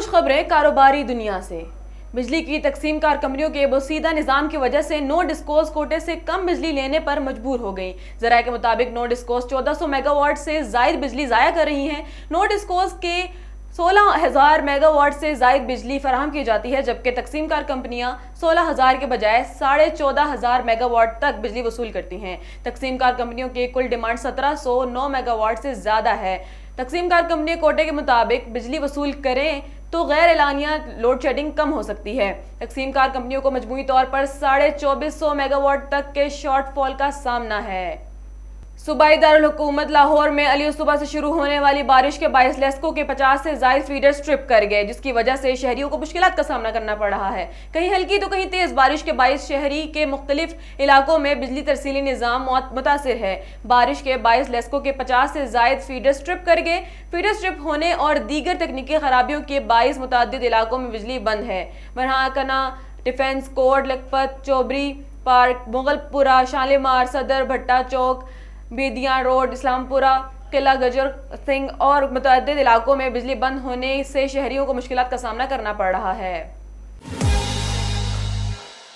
کچھ خبریں کاروباری دنیا سے۔ بجلی کی تقسیم کار کمپنیوں کے بوسیدہ نظام کی وجہ سے نو ڈسکوز کوٹے سے کم بجلی لینے پر مجبور ہو گئی۔ ذرائع کے مطابق نو ڈسکوز 1400 میگا واٹ سے زائد بجلی ضائع کر رہی ہیں۔ نو ڈسکوز کے 16,000 میگا واٹ سے زائد بجلی فراہم کی جاتی ہے، جبکہ تقسیم کار کمپنیاں 16,000 کے بجائے 14,500 میگا واٹ تک بجلی وصول کرتی ہیں۔ تقسیم کار کمپنیوں کی کل ڈیمانڈ 1709 میگا واٹ سے زیادہ ہے۔ تقسیم کار کمپنی کوٹے کے مطابق بجلی وصول کریں تو غیر اعلانیہ لوڈ شیڈنگ کم ہو سکتی ہے۔ تقسیم کار کمپنیوں کو مجموعی طور پر 2450 میگا واٹ تک کے شارٹ فال کا سامنا ہے۔ صوبائی دارالحکومت لاہور میں علی صبح سے شروع ہونے والی بارش کے باعث لیسکو کے 50 سے زائد فیڈر سٹرپ کر گئے، جس کی وجہ سے شہریوں کو مشکلات کا سامنا کرنا پڑ رہا ہے۔ کہیں ہلکی تو کہیں تیز بارش کے باعث شہری کے مختلف علاقوں میں بجلی ترسیلی نظام متاثر ہے۔ بارش کے باعث لیسکو کے 50 سے زائد فیڈر سٹرپ کر گئے۔ فیڈر سٹرپ ہونے اور دیگر تکنیکی خرابیوں کے باعث متعدد علاقوں میں بجلی بند ہے۔ برہاکنا، ڈیفنس کوٹ، لکھپت، چوبری پارک، مغل پورہ، شالیمار، صدر، بھٹا چوک، بیدیاں روڈ، اسلام پورہ، قلعہ گجر سنگھ اور متعدد علاقوں میں بجلی بند ہونے سے شہریوں کو مشکلات کا سامنا کرنا پڑ رہا ہے۔